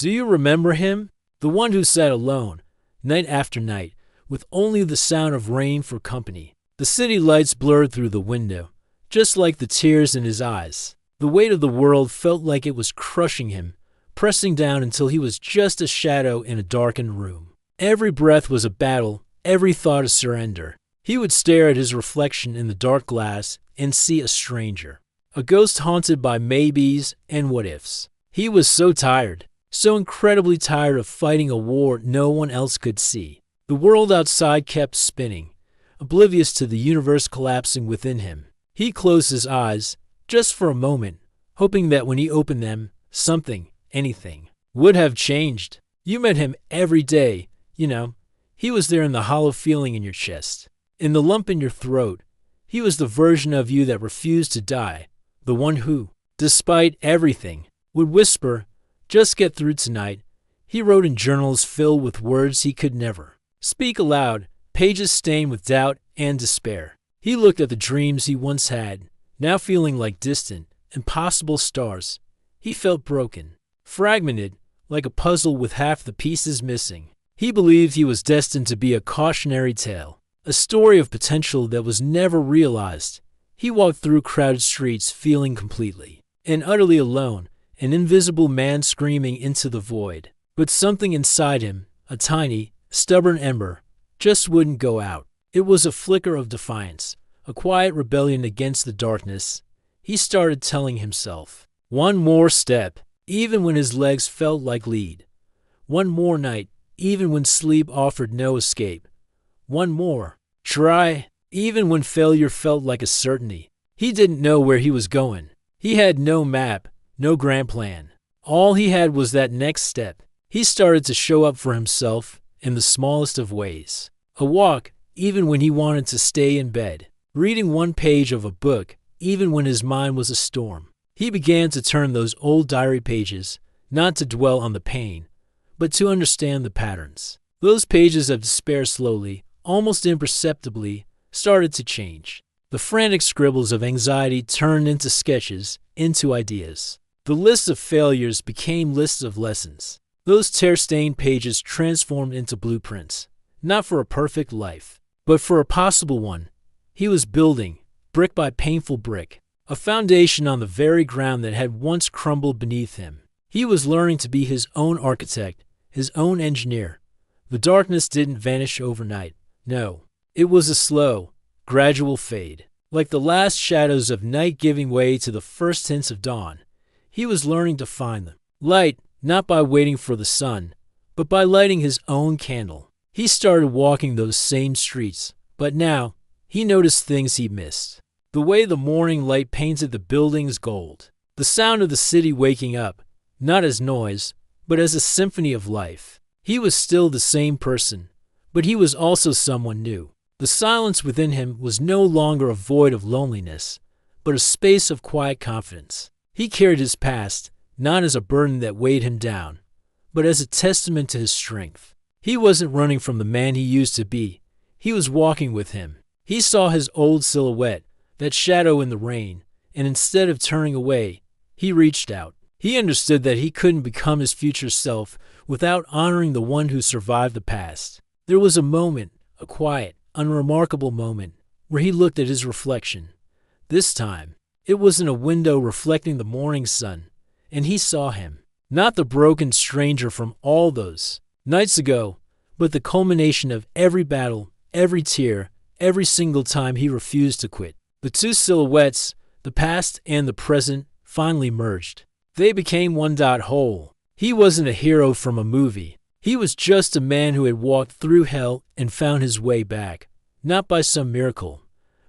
Do you remember him? The one who sat alone, night after night, with only the sound of rain for company. The city lights blurred through the window, just like the tears in his eyes. The weight of the world felt like it was crushing him, pressing down until he was just a shadow in a darkened room. Every breath was a battle, every thought a surrender. He would stare at his reflection in the dark glass and see a stranger, a ghost haunted by maybes and what-ifs. He was so tired, so incredibly tired of fighting a war no one else could see. The world outside kept spinning, oblivious to the universe collapsing within him. He closed his eyes, just for a moment, hoping that when he opened them, something, anything, would have changed. You met him every day, you know. He was there in the hollow feeling in your chest, in the lump in your throat. He was the version of you that refused to die, the one who, despite everything, would whisper, "Just get through tonight." He wrote in journals filled with words he could never speak aloud, pages stained with doubt and despair. He looked at the dreams he once had, now feeling like distant, impossible stars. He felt broken, fragmented, like a puzzle with half the pieces missing. He believed he was destined to be a cautionary tale, a story of potential that was never realized. He walked through crowded streets feeling completely and utterly alone, an invisible man screaming into the void. But something inside him, a tiny, stubborn ember, just wouldn't go out. It was a flicker of defiance, a quiet rebellion against the darkness. He started telling himself, one more step, even when his legs felt like lead. One more night, even when sleep offered no escape. One more try, even when failure felt like a certainty. He didn't know where he was going. He had no map, no grand plan. All he had was that next step. He started to show up for himself in the smallest of ways. A walk, even when he wanted to stay in bed. Reading one page of a book, even when his mind was a storm. He began to turn those old diary pages, not to dwell on the pain, but to understand the patterns. Those pages of despair slowly, almost imperceptibly, started to change. The frantic scribbles of anxiety turned into sketches, into ideas. The lists of failures became lists of lessons. Those tear-stained pages transformed into blueprints, not for a perfect life, but for a possible one. He was building, brick by painful brick, a foundation on the very ground that had once crumbled beneath him. He was learning to be his own architect, his own engineer. The darkness didn't vanish overnight. No, it was a slow, gradual fade, like the last shadows of night giving way to the first hints of dawn. He was learning to find them. Light, not by waiting for the sun, but by lighting his own candle. He started walking those same streets, but now he noticed things he missed. The way the morning light painted the buildings gold. The sound of the city waking up, not as noise, but as a symphony of life. He was still the same person, but he was also someone new. The silence within him was no longer a void of loneliness, but a space of quiet confidence. He carried his past, not as a burden that weighed him down, but as a testament to his strength. He wasn't running from the man he used to be. He was walking with him. He saw his old silhouette, that shadow in the rain, and instead of turning away, he reached out. He understood that he couldn't become his future self without honoring the one who survived the past. There was a moment, a quiet, unremarkable moment, where he looked at his reflection. This time, it was in a window reflecting the morning sun, and he saw him. Not the broken stranger from all those nights ago, but the culmination of every battle, every tear, every single time he refused to quit. The two silhouettes, the past and the present, finally merged. They became one whole. He wasn't a hero from a movie. He was just a man who had walked through hell and found his way back, not by some miracle,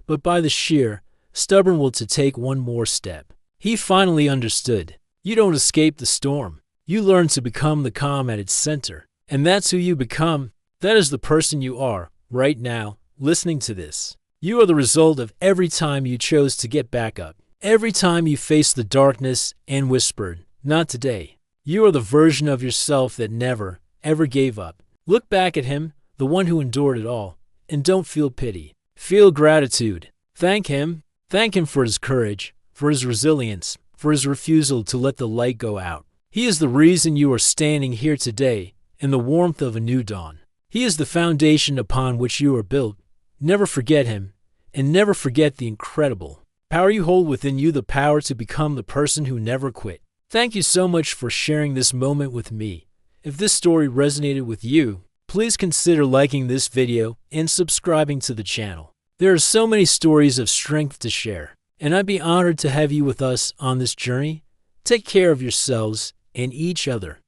but by the sheer, stubborn will to take one more step. He finally understood. You don't escape the storm. You learn to become the calm at its center. And that's who you become. That is the person you are, right now, listening to this. You are the result of every time you chose to get back up. Every time you faced the darkness and whispered, "Not today." You are the version of yourself that never, ever gave up. Look back at him, the one who endured it all, and don't feel pity. Feel gratitude. Thank him. Thank him for his courage, for his resilience, for his refusal to let the light go out. He is the reason you are standing here today in the warmth of a new dawn. He is the foundation upon which you are built. Never forget him, and never forget the incredible power you hold within you, the power to become the person who never quit. Thank you so much for sharing this moment with me. If this story resonated with you, please consider liking this video and subscribing to the channel. There are so many stories of strength to share, and I'd be honored to have you with us on this journey. Take care of yourselves and each other.